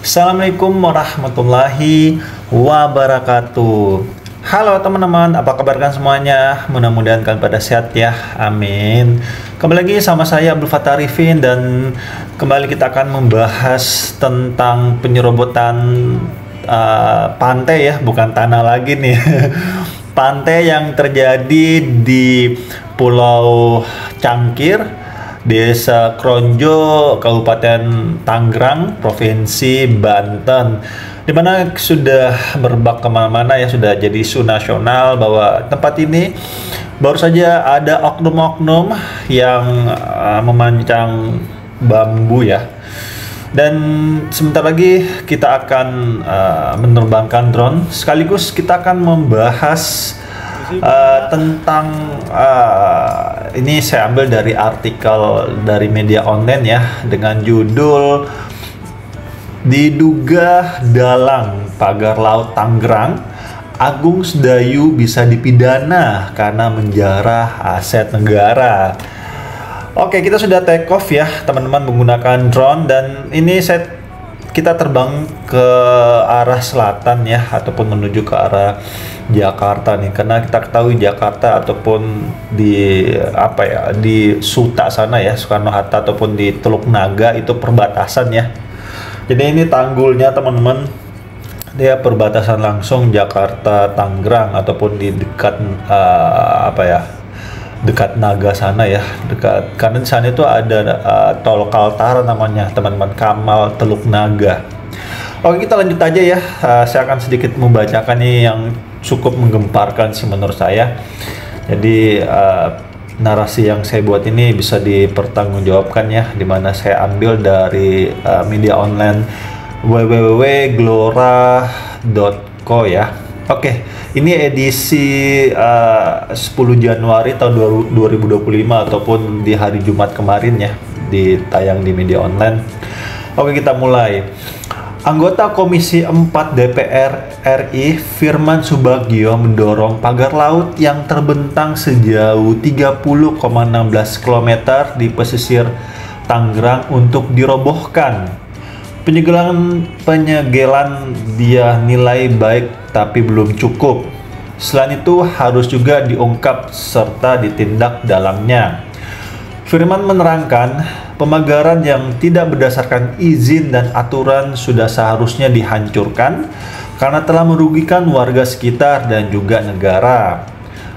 Assalamualaikum warahmatullahi wabarakatuh. Halo teman-teman, apa kabar kan semuanya? Mudah-mudahan kalian pada sehat ya, amin. Kembali lagi sama saya Abdul Fattah Arifin, dan kembali kita akan membahas tentang penyerobotan pantai ya, bukan tanah lagi nih. Pantai yang terjadi di Pulau Cangkir, Desa Kronjo, Kabupaten Tangerang, Provinsi Banten, di mana sudah merebak kemana-mana ya, sudah jadi isu nasional bahwa tempat ini baru saja ada oknum-oknum yang memancang bambu ya. Dan sebentar lagi kita akan menerbangkan drone, sekaligus kita akan membahas tentang ini saya ambil dari artikel dari media online ya, dengan judul "Diduga Dalang Pagar Laut Tangerang, Agung Sedayu bisa dipidana karena menjarah aset negara." Oke, kita sudah take off ya teman-teman menggunakan drone, dan ini kita terbang ke arah selatan ya, ataupun menuju ke arah Jakarta nih, karena kita ketahui Jakarta ataupun di di Suta sana ya, Soekarno-Hatta, ataupun di Teluk Naga itu perbatasan ya. Jadi ini tanggulnya teman-teman, dia perbatasan langsung Jakarta Tangerang, ataupun di dekat dekat Naga sana ya, dekat, karena di sana itu ada tol Kaltara namanya teman-teman, Kamal Teluk Naga. Oke, kita lanjut aja ya. Saya akan sedikit membacakan nih yang cukup menggemparkan sih menurut saya. Jadi narasi yang saya buat ini bisa dipertanggungjawabkan ya, dimana saya ambil dari media online www.glora.co ya. Oke, ini edisi 10 Januari tahun 2025 ataupun di hari Jumat kemarin ya, ditayang di media online. Oke, kita mulai. Anggota Komisi 4 DPR RI Firman Subagio mendorong pagar laut yang terbentang sejauh 30,16 km di pesisir Tangerang untuk dirobohkan. Penyegelan dia nilai baik tapi belum cukup. Selain itu harus juga diungkap serta ditindak dalangnya. Firman menerangkan, pemagaran yang tidak berdasarkan izin dan aturan sudah seharusnya dihancurkan karena telah merugikan warga sekitar dan juga negara.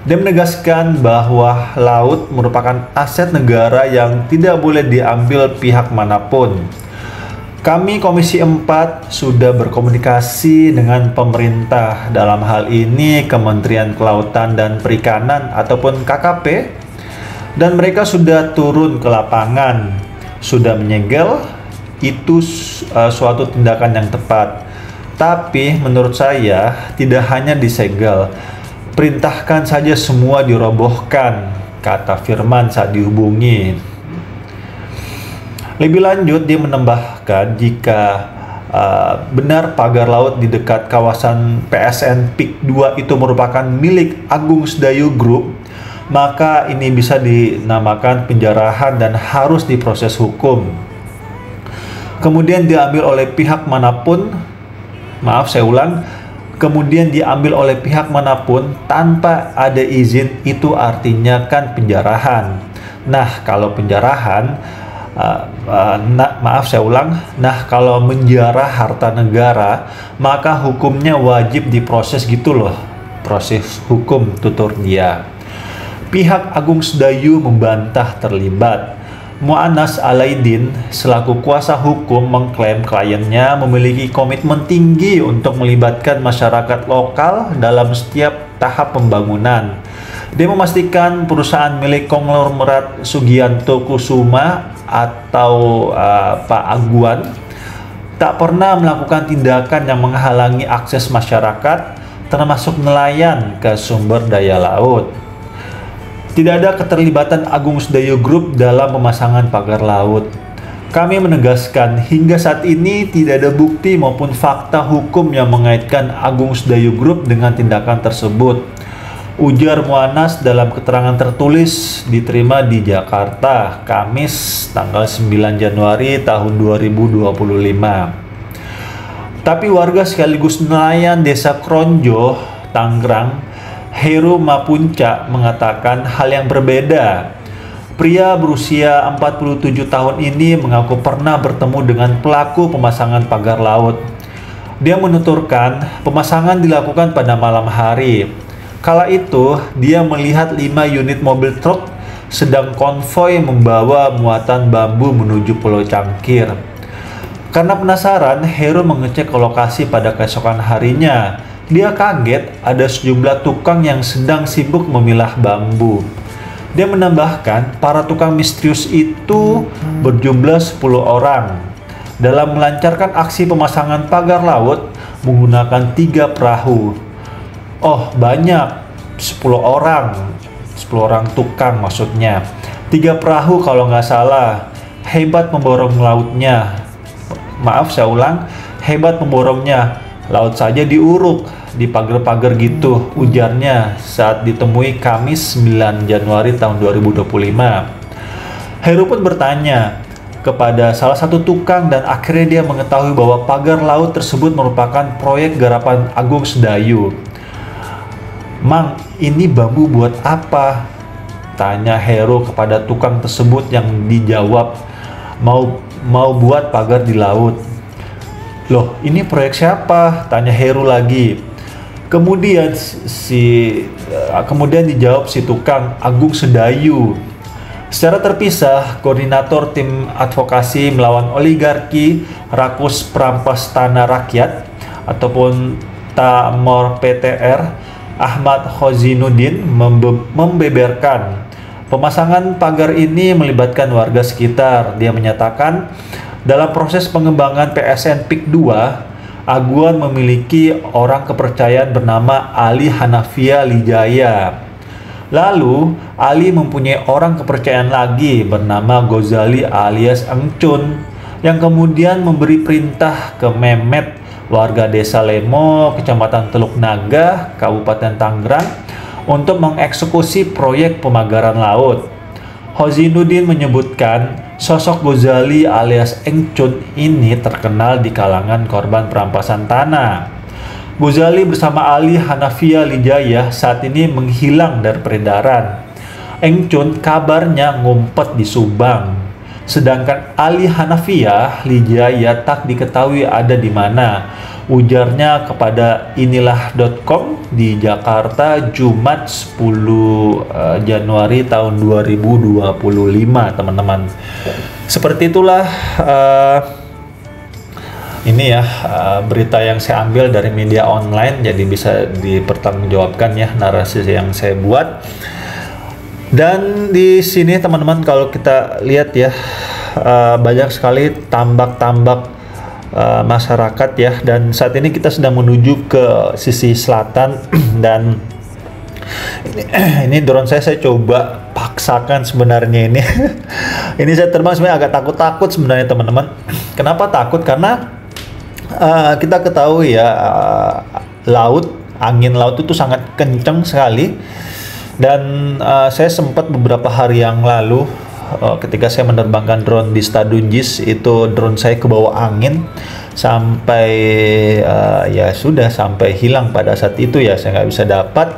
Dia menegaskan bahwa laut merupakan aset negara yang tidak boleh diambil pihak manapun. Kami Komisi 4 sudah berkomunikasi dengan pemerintah, dalam hal ini Kementerian Kelautan dan Perikanan ataupun KKP, dan mereka sudah turun ke lapangan, sudah menyegel. Itu suatu tindakan yang tepat. Tapi menurut saya tidak hanya disegel, perintahkan saja semua dirobohkan, kata Firman saat dihubungi. Lebih lanjut, dia menambahkan jika benar pagar laut di dekat kawasan PSN PIK 2 itu merupakan milik Agung Sedayu Group, maka ini bisa dinamakan penjarahan dan harus diproses hukum. Kemudian diambil oleh pihak manapun, kemudian diambil oleh pihak manapun tanpa ada izin, itu artinya kan penjarahan. Nah, kalau penjarahan, kalau menjarah harta negara, maka hukumnya wajib diproses gitu loh, proses hukum, tutur dia. Pihak Agung Sedayu membantah terlibat. Mu'anas Alaidin selaku kuasa hukum mengklaim kliennya memiliki komitmen tinggi untuk melibatkan masyarakat lokal dalam setiap tahap pembangunan. Dia memastikan perusahaan milik konglomerat Sugianto Kusuma atau Pak Aguan tak pernah melakukan tindakan yang menghalangi akses masyarakat, termasuk nelayan, ke sumber daya laut. Tidak ada keterlibatan Agung Sedayu Group dalam pemasangan pagar laut. Kami menegaskan hingga saat ini tidak ada bukti maupun fakta hukum yang mengaitkan Agung Sedayu Group dengan tindakan tersebut, ujar Mu'anas dalam keterangan tertulis diterima di Jakarta, Kamis tanggal 9 Januari tahun 2025. Tapi warga sekaligus nelayan desa Kronjo, Tangerang, Heru Mapunca mengatakan hal yang berbeda. Pria berusia 47 tahun ini mengaku pernah bertemu dengan pelaku pemasangan pagar laut. Dia menuturkan pemasangan dilakukan pada malam hari. Kala itu, dia melihat 5 unit mobil truk sedang konvoi membawa muatan bambu menuju Pulau Cangkir. Karena penasaran, Heru mengecek ke lokasi pada keesokan harinya. Dia kaget ada sejumlah tukang yang sedang sibuk memilah bambu. Dia menambahkan, para tukang misterius itu berjumlah 10 orang. Dalam melancarkan aksi pemasangan pagar laut menggunakan 3 perahu. Oh, banyak. 10 orang. 10 orang tukang maksudnya. 3 perahu kalau nggak salah. Hebat memborong lautnya. Maaf, saya ulang. Hebat memborongnya. Laut saja diuruk di pagar-pagar gitu, ujarnya saat ditemui Kamis 9 Januari tahun 2025. Heru pun bertanya kepada salah satu tukang dan akhirnya dia mengetahui bahwa pagar laut tersebut merupakan proyek garapan Agung Sedayu. "Mang, ini bambu buat apa?" tanya Heru kepada tukang tersebut yang dijawab, mau buat pagar di laut." "Loh, ini proyek siapa?" tanya Heru lagi. Kemudian dijawab si tukang, "Agung Sedayu." Secara terpisah, koordinator tim advokasi melawan oligarki Rakus Perampas Tanah Rakyat ataupun TAMOR PTR, Ahmad Khozinuddin membeberkan pemasangan pagar ini melibatkan warga sekitar. Dia menyatakan dalam proses pengembangan PSN PIK 2, Aguan memiliki orang kepercayaan bernama Ali Hanafia Lijaya. Lalu, Ali mempunyai orang kepercayaan lagi bernama Gozali alias Engcun, yang kemudian memberi perintah ke Mehmet, warga desa Lemo, kecamatan Teluk Naga, Kabupaten Tangerang, untuk mengeksekusi proyek pemagaran laut. Khozinuddin menyebutkan sosok Gozali alias Engcun ini terkenal di kalangan korban perampasan tanah. Gozali bersama Ali Hanafia Lijaya saat ini menghilang dari peredaran. Engcun kabarnya ngumpet di Subang, sedangkan Ali Hanafia Lijaya tak diketahui ada di mana. Ujarnya kepada inilah.com di Jakarta Jumat 10 Januari tahun 2025, teman-teman. Seperti itulah ini ya berita yang saya ambil dari media online, jadi bisa dipertanggungjawabkan ya narasi yang saya buat. Dan di sini teman-teman kalau kita lihat ya banyak sekali tambak-tambak masyarakat ya, dan saat ini kita sedang menuju ke sisi selatan dan ini drone saya coba paksakan sebenarnya ini. Ini saya terbang sebenarnya agak takut-takut sebenarnya teman-teman. Kenapa takut? Karena kita ketahui ya angin laut itu sangat kencang sekali, dan saya sempat beberapa hari yang lalu ketika saya menerbangkan drone di Stadion JIS, itu drone saya ke bawah angin sampai sampai hilang pada saat itu ya, saya nggak bisa dapat.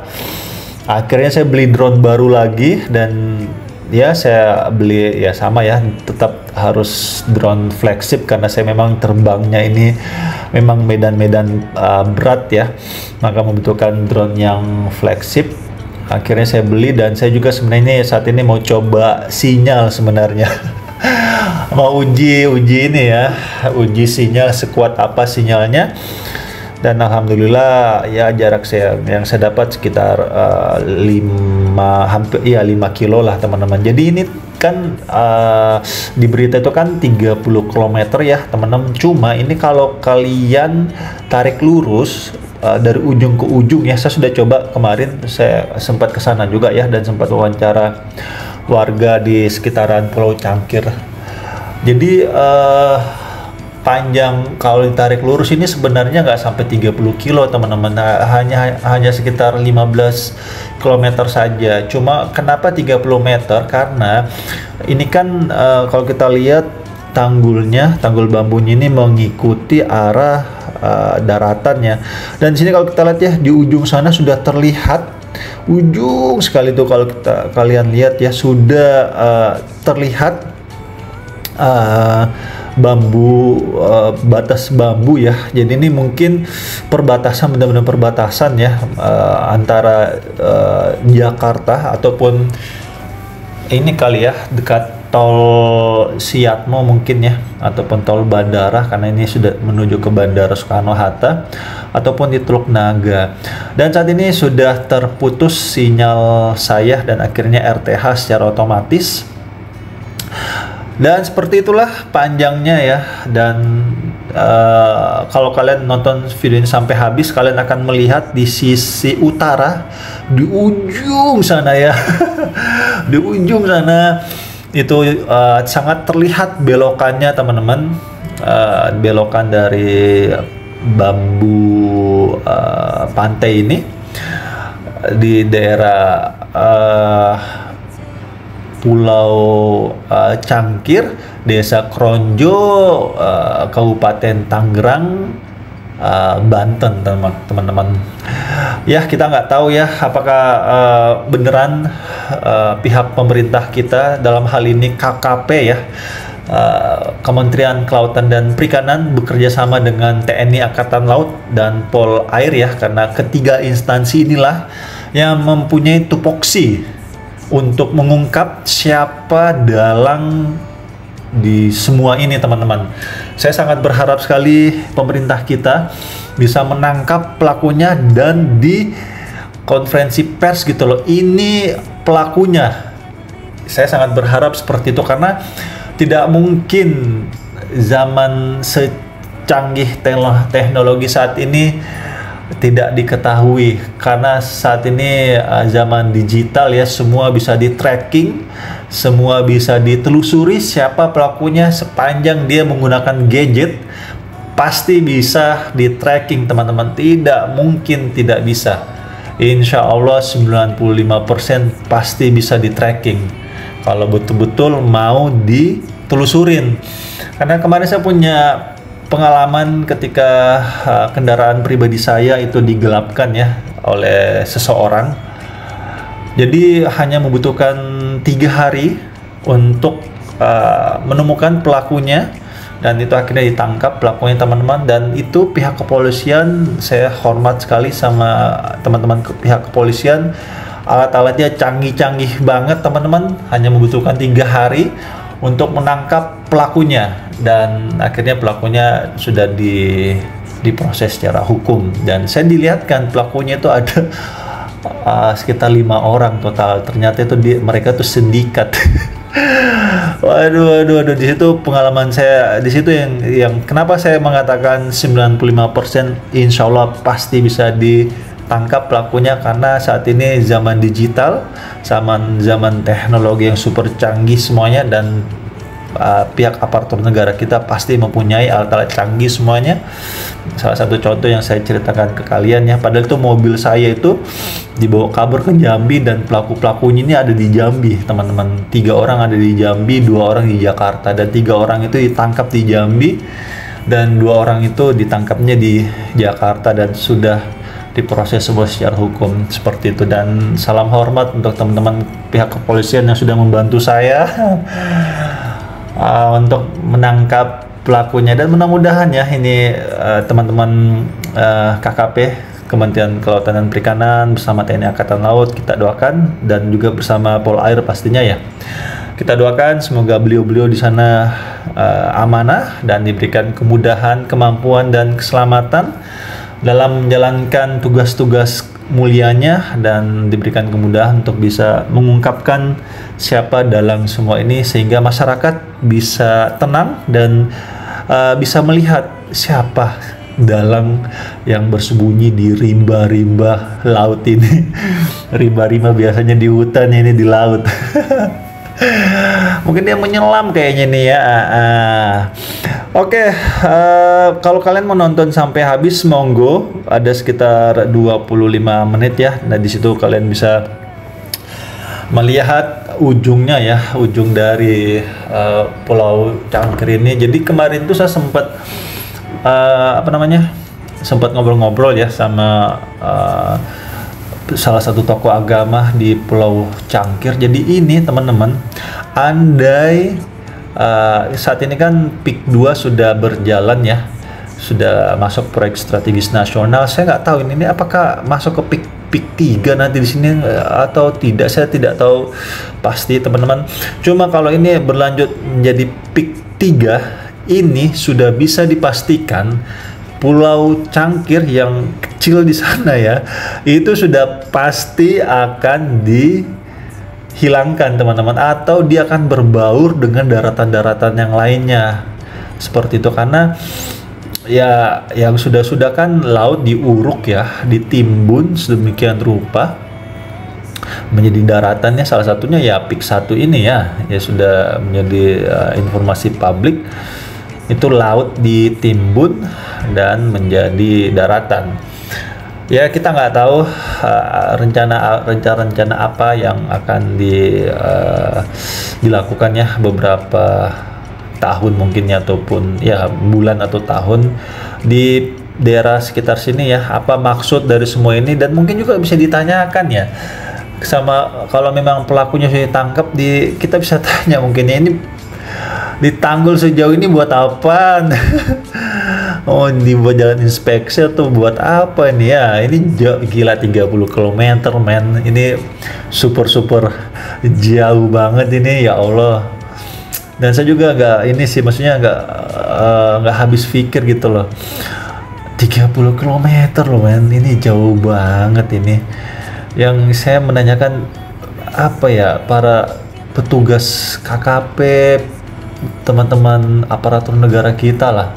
Akhirnya saya beli drone baru lagi, dan ya saya beli ya sama ya, tetap harus drone flagship karena saya memang terbangnya ini memang medan-medan berat ya, maka membutuhkan drone yang flagship. Akhirnya saya beli, dan saya juga sebenarnya saat ini mau coba sinyal sebenarnya. Mau uji ini ya, uji sinyal sekuat apa sinyalnya. Dan alhamdulillah ya jarak yang saya dapat sekitar 5 kilo lah teman-teman. Jadi ini kan di berita itu kan 30 km ya teman-teman. Cuma ini kalau kalian tarik lurus dari ujung ke ujung ya, saya sudah coba kemarin, saya sempat ke sana juga ya, dan sempat wawancara warga di sekitaran Pulau Cangkir. Jadi panjang kalau ditarik lurus ini sebenarnya nggak sampai 30 kilo teman-teman, hanya sekitar 15 km saja. Cuma kenapa 30 meter? Karena ini kan kalau kita lihat tanggul bambunya ini mengikuti arah daratan ya. Dan di sini kalau kita lihat ya, di ujung sana sudah terlihat, ujung sekali tuh kalau kalian lihat ya, sudah terlihat bambu, batas bambu ya. Jadi ini mungkin perbatasan, benar-benar perbatasan ya, antara Jakarta ataupun ini kali ya, dekat tol Siatmo mungkin ya, ataupun tol bandara, karena ini sudah menuju ke Bandara Soekarno-Hatta, ataupun di Teluk Naga. Dan saat ini sudah terputus sinyal saya dan akhirnya RTH secara otomatis. Dan seperti itulah panjangnya ya. Dan kalau kalian nonton video ini sampai habis, kalian akan melihat di sisi utara, di ujung sana ya, di ujung sana itu sangat terlihat belokannya teman-teman, belokan dari bambu pantai ini di daerah Pulau Cangkir, Desa Kronjo, Kabupaten Tangerang, Banten, teman-teman. Ya, kita nggak tahu ya apakah beneran pihak pemerintah kita, dalam hal ini KKP ya, Kementerian Kelautan dan Perikanan, bekerja sama dengan TNI Angkatan Laut dan Pol Air ya, karena ketiga instansi inilah yang mempunyai tupoksi untuk mengungkap siapa dalang di semua ini teman-teman. Saya sangat berharap sekali pemerintah kita bisa menangkap pelakunya dan di konferensi pers gitu loh, ini pelakunya. Saya sangat berharap seperti itu, karena tidak mungkin zaman secanggih teknologi saat ini tidak diketahui, karena saat ini zaman digital ya, semua bisa di tracking, semua bisa ditelusuri siapa pelakunya. Sepanjang dia menggunakan gadget pasti bisa di tracking teman-teman, tidak mungkin tidak bisa. Insya Allah 95% pasti bisa di tracking kalau betul-betul mau ditelusurin. Karena kemarin saya punya pengalaman ketika kendaraan pribadi saya itu digelapkan ya oleh seseorang. Jadi hanya membutuhkan 3 hari untuk menemukan pelakunya, dan itu akhirnya ditangkap pelakunya teman-teman. Dan itu pihak kepolisian, saya hormat sekali sama teman-teman pihak kepolisian, alat-alatnya canggih-canggih banget teman-teman, hanya membutuhkan 3 hari untuk menangkap pelakunya, dan akhirnya pelakunya sudah diproses secara hukum. Dan saya dilihatkan pelakunya itu ada sekitar 5 orang total. Ternyata itu mereka tuh sindikat. Waduh, di situ pengalaman saya, di situ yang kenapa saya mengatakan 95% insya Allah pasti bisa ditangkap pelakunya, karena saat ini zaman digital, zaman teknologi yang super canggih semuanya, dan pihak aparatur negara kita pasti mempunyai alat-alat canggih semuanya. Salah satu contoh yang saya ceritakan ke kalian ya, padahal itu mobil saya itu dibawa kabur ke Jambi, dan pelakunya ini ada di Jambi teman-teman. 3 orang ada di Jambi, 2 orang di Jakarta, dan 3 orang itu ditangkap di Jambi, dan 2 orang itu ditangkapnya di Jakarta, dan sudah diproses secara hukum seperti itu. Dan salam hormat untuk teman-teman pihak kepolisian yang sudah membantu saya untuk menangkap pelakunya. Dan mudah-mudahan ya ini teman-teman KKP, Kementerian Kelautan dan Perikanan bersama TNI Angkatan Laut, kita doakan, dan juga bersama Pol Air pastinya ya, kita doakan semoga beliau-beliau di sana amanah dan diberikan kemudahan, kemampuan, dan keselamatan dalam menjalankan tugas-tugas mulianya, dan diberikan kemudahan untuk bisa mengungkapkan siapa dalang semua ini, sehingga masyarakat bisa tenang dan bisa melihat siapa dalang yang bersembunyi di rimba-rimba laut ini. Rimba-rimba biasanya di hutan, ini di laut. Mungkin dia menyelam kayaknya nih ya. Oke, kalau kalian mau nonton sampai habis, monggo, ada sekitar 25 menit ya. Nah, di situ kalian bisa melihat ujungnya ya, ujung dari Pulau Cangkir ini. Jadi kemarin tuh saya sempat sempat ngobrol-ngobrol ya sama salah satu tokoh agama di Pulau Cangkir. Jadi ini teman-teman, andai saat ini kan PIK 2 sudah berjalan ya, sudah masuk proyek strategis nasional. Saya nggak tahu ini apakah masuk ke PIK 3 nanti di sini atau tidak, saya tidak tahu pasti teman-teman. Cuma kalau ini berlanjut menjadi PIK 3, ini sudah bisa dipastikan Pulau Cangkir yang kecil di sana ya, itu sudah pasti akan dihilangkan teman-teman, atau dia akan berbaur dengan daratan-daratan yang lainnya seperti itu. Karena ya yang sudah kan laut diuruk ya, ditimbun sedemikian rupa menjadi daratannya, salah satunya ya PIK 1 ini ya sudah menjadi informasi publik. Itu laut ditimbun dan menjadi daratan. Ya kita nggak tahu rencana apa yang akan dilakukan ya beberapa tahun mungkin ya, ataupun ya bulan atau tahun di daerah sekitar sini ya. Apa maksud dari semua ini, dan mungkin juga bisa ditanyakan ya sama, kalau memang pelakunya sudah ditangkap, kita bisa tanya mungkin ya, ini ditanggul sejauh ini buat apa? Oh, dibuat jalan inspeksi atau buat apa ini ya? Ini gila 30 km men. Ini super jauh banget ini, ya Allah. Dan saya juga ini sih, maksudnya nggak habis pikir gitu loh. 30 km loh men, ini jauh banget ini. Yang saya menanyakan apa ya, para petugas KKP, teman-teman aparatur negara kita lah,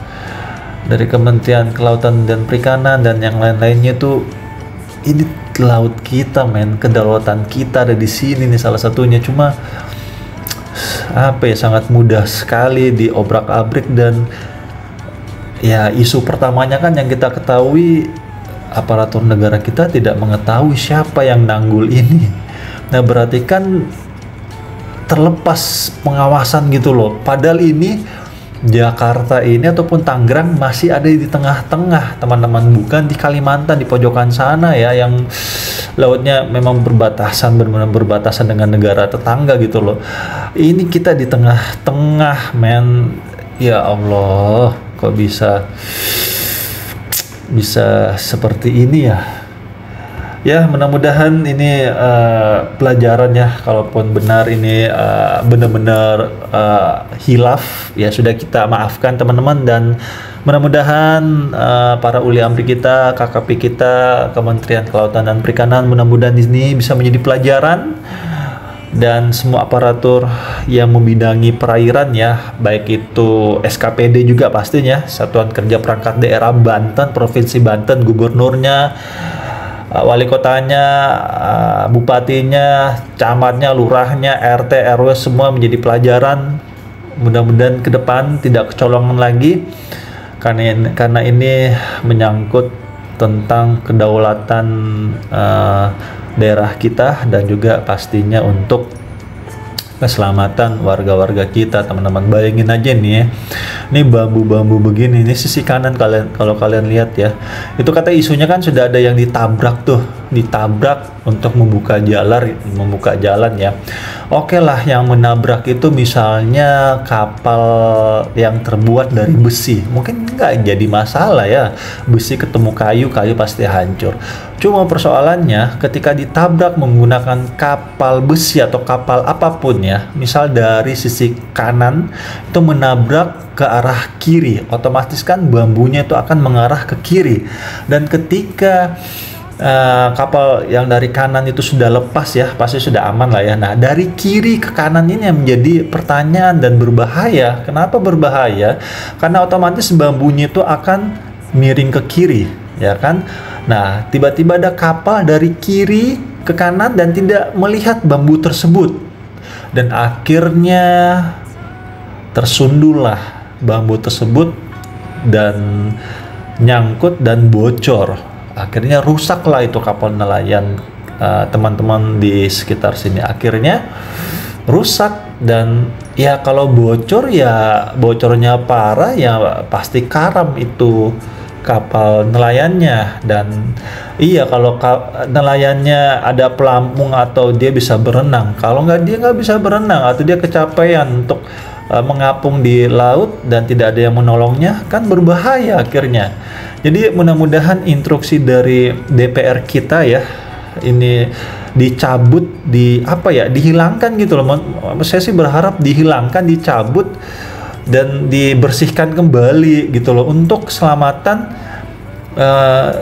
dari Kementerian Kelautan dan Perikanan dan yang lain-lainnya tuh, ini laut kita men, kedaulatan kita ada di sini nih salah satunya. Cuma apa ya, sangat mudah sekali diobrak-abrik. Dan ya isu pertamanya kan yang kita ketahui, aparatur negara kita tidak mengetahui siapa yang nanggul ini. Nah berarti kan terlepas pengawasan gitu loh. Padahal ini Jakarta ini ataupun Tangerang masih ada di tengah-tengah teman-teman, bukan di Kalimantan di pojokan sana ya, yang lautnya memang berbatasan, benar-benar berbatasan dengan negara tetangga gitu loh. Ini kita di tengah-tengah men. Ya Allah, kok bisa seperti ini ya. Ya mudah-mudahan ini pelajaran ya, kalaupun benar ini benar-benar hilaf ya, sudah kita maafkan teman-teman. Dan mudah-mudahan para uli amri kita, KKP kita, Kementerian Kelautan dan Perikanan, mudah-mudahan ini bisa menjadi pelajaran. Dan semua aparatur yang membidangi perairan ya, baik itu SKPD juga pastinya, Satuan Kerja Perangkat Daerah Banten, Provinsi Banten, gubernurnya, wali kotanya, bupatinya, camatnya, lurahnya, RT, RW, semua menjadi pelajaran. Mudah-mudahan ke depan tidak kecolongan lagi, karena ini menyangkut tentang kedaulatan daerah kita, dan juga pastinya untuk keselamatan warga-warga kita teman-teman. Bayangin aja nih ya, ini bambu-bambu begini, ini sisi kanan kalau kalian lihat ya, itu kata isunya kan sudah ada yang ditabrak tuh, ditabrak untuk membuka jalan ya. Oke lah, yang menabrak itu misalnya kapal yang terbuat dari besi, mungkin nggak jadi masalah ya, besi ketemu kayu pasti hancur. Cuma persoalannya ketika ditabrak menggunakan kapal besi atau kapal apapun ya, misal dari sisi kanan itu menabrak ke arah kiri, otomatis kan bambunya itu akan mengarah ke kiri. Dan ketika kapal yang dari kanan itu sudah lepas ya, pasti sudah aman lah ya. Nah dari kiri ke kanan ini yang menjadi pertanyaan dan berbahaya. Kenapa berbahaya? Karena otomatis bambunya itu akan miring ke kiri ya kan. Nah tiba-tiba ada kapal dari kiri ke kanan dan tidak melihat bambu tersebut, dan akhirnya tersundullah bambu tersebut dan nyangkut dan bocor. Akhirnya rusaklah itu kapal nelayan teman-teman di sekitar sini, akhirnya rusak. Dan ya kalau bocor ya bocornya parah ya pasti karam itu kapal nelayannya. Dan iya, kalau nelayannya ada pelampung atau dia bisa berenang, kalau nggak dia nggak bisa berenang atau dia kecapean untuk mengapung di laut dan tidak ada yang menolongnya, kan berbahaya akhirnya. Jadi mudah-mudahan instruksi dari DPR kita ya ini dicabut, dihilangkan gitu loh. Saya sih berharap dihilangkan, dicabut dan dibersihkan kembali gitu loh, untuk keselamatan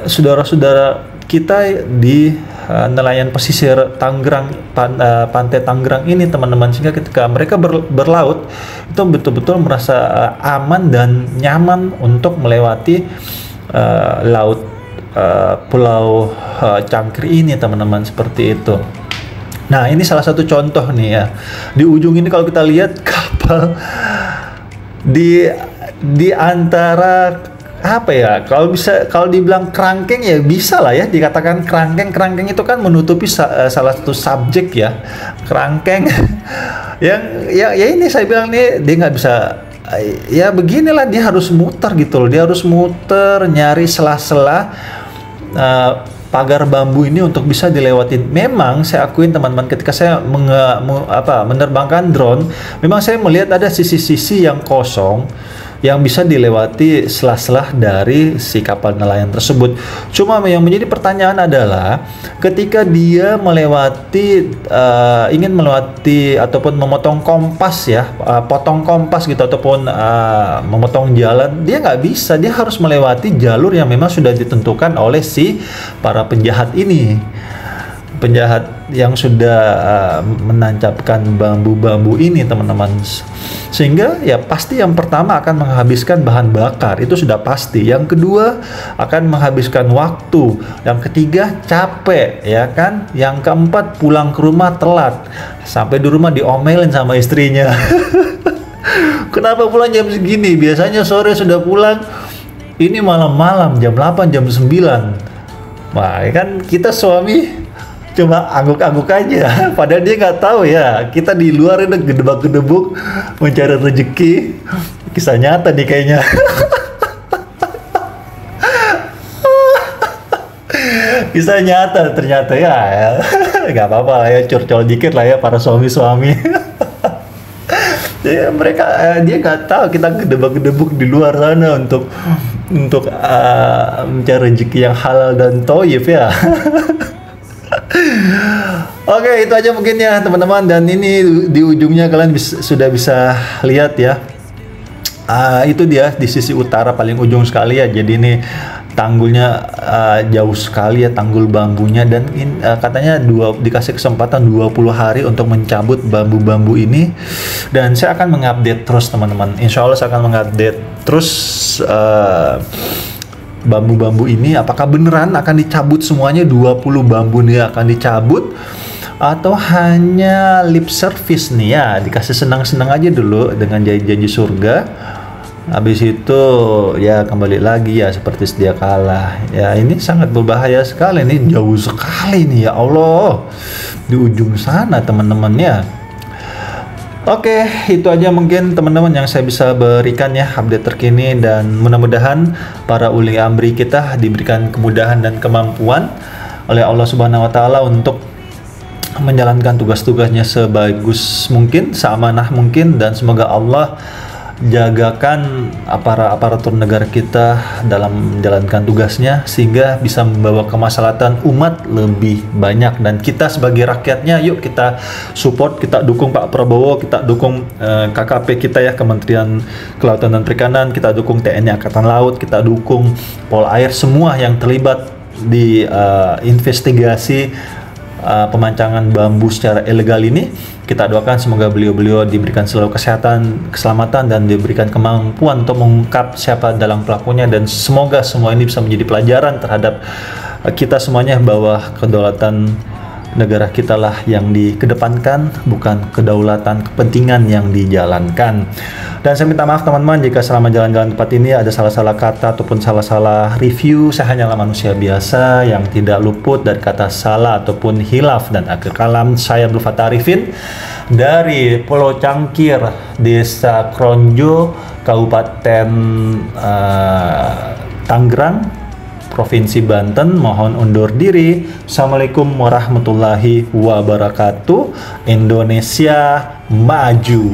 saudara-saudara kita di nelayan pesisir Tangerang, pantai Tangerang ini teman-teman, sehingga ketika mereka berlaut itu betul-betul merasa aman dan nyaman untuk melewati laut Pulau Cangkri ini teman-teman, seperti itu. Nah, ini salah satu contoh nih ya. Di ujung ini kalau kita lihat kapal di antara kalau dibilang kerangkeng ya bisa lah ya dikatakan kerangkeng itu kan menutupi salah satu subjek ya, kerangkeng yang ya ini saya bilang nih dia nggak bisa, ya beginilah, dia harus muter gitu loh, dia harus muter nyari sela-sela pagar bambu ini untuk bisa dilewatin. Memang saya akuin teman-teman, ketika saya menerbangkan drone, memang saya melihat ada sisi-sisi yang kosong yang bisa dilewati sela-sela dari si kapal nelayan tersebut. Cuma yang menjadi pertanyaan adalah ketika dia ingin melewati ataupun memotong kompas ya, potong kompas gitu, ataupun memotong jalan, dia nggak bisa, dia harus melewati jalur yang memang sudah ditentukan oleh si para penjahat ini, penjahat yang sudah menancapkan bambu-bambu ini teman-teman. Sehingga ya pasti yang pertama akan menghabiskan bahan bakar, itu sudah pasti. Yang kedua akan menghabiskan waktu. Yang ketiga capek ya kan. Yang keempat pulang ke rumah telat, sampai di rumah diomelin sama istrinya. Kenapa pulang jam segini? Biasanya sore sudah pulang, ini malam-malam jam 8 jam 9. Wah, kan kita suami cuma angguk-angguk aja, padahal dia nggak tahu ya kita di luar ini gedebak-gedebuk mencari rezeki. Kisah nyata nih kayaknya. Kisah nyata ternyata ya. Nggak apa-apa lah ya, curcol dikit lah ya para suami-suami. Ya, dia nggak tahu kita gedebak-gedebuk di luar sana untuk mencari rezeki yang halal dan thayyib ya. Oke, itu aja mungkin ya teman-teman, dan ini di ujungnya kalian sudah bisa lihat ya. Itu dia di sisi utara paling ujung sekali ya. Jadi ini tanggulnya jauh sekali ya, tanggul bambunya, dan katanya dikasih kesempatan 20 hari untuk mencabut bambu-bambu ini. Dan saya akan mengupdate terus teman-teman. Insya Allah saya akan mengupdate terus bambu-bambu ini apakah beneran akan dicabut semuanya, 20 bambu ini akan dicabut, atau hanya lip service nih ya, dikasih senang-senang aja dulu dengan janji-janji surga. Habis itu ya kembali lagi ya seperti sedia kala. Ya ini sangat berbahaya sekali, ini jauh sekali nih ya Allah, di ujung sana teman-teman ya. Oke, itu aja mungkin teman-teman yang saya bisa berikan ya, update terkini, dan mudah-mudahan para uli amri kita diberikan kemudahan dan kemampuan oleh Allah Subhanahu wa taala untuk menjalankan tugas-tugasnya sebagus mungkin, seamanah mungkin, dan semoga Allah jagakan aparatur negara kita dalam menjalankan tugasnya sehingga bisa membawa kemaslahatan umat lebih banyak. Dan kita sebagai rakyatnya, yuk kita support, kita dukung Pak Prabowo, kita dukung KKP kita ya, Kementerian Kelautan dan Perikanan, kita dukung TNI Angkatan Laut, kita dukung Polair, semua yang terlibat di investigasi pemancangan bambu secara ilegal ini. Kita doakan semoga beliau-beliau diberikan seluruh kesehatan, keselamatan, dan diberikan kemampuan untuk mengungkap siapa dalam pelakunya, dan semoga semua ini bisa menjadi pelajaran terhadap kita semuanya bahwa kedaulatan negara kita lah yang dikedepankan, bukan kedaulatan kepentingan yang dijalankan. Dan saya minta maaf teman-teman jika selama jalan-jalan tempat ini ada salah-salah kata ataupun salah-salah review. Saya hanyalah manusia biasa yang tidak luput dari kata salah ataupun hilaf. Dan akhir kalam, saya Abdul Fattah Arifin dari Pulau Cangkir, Desa Kronjo, Kabupaten Tangerang, Provinsi Banten. Mohon undur diri. Assalamualaikum warahmatullahi wabarakatuh. Indonesia maju.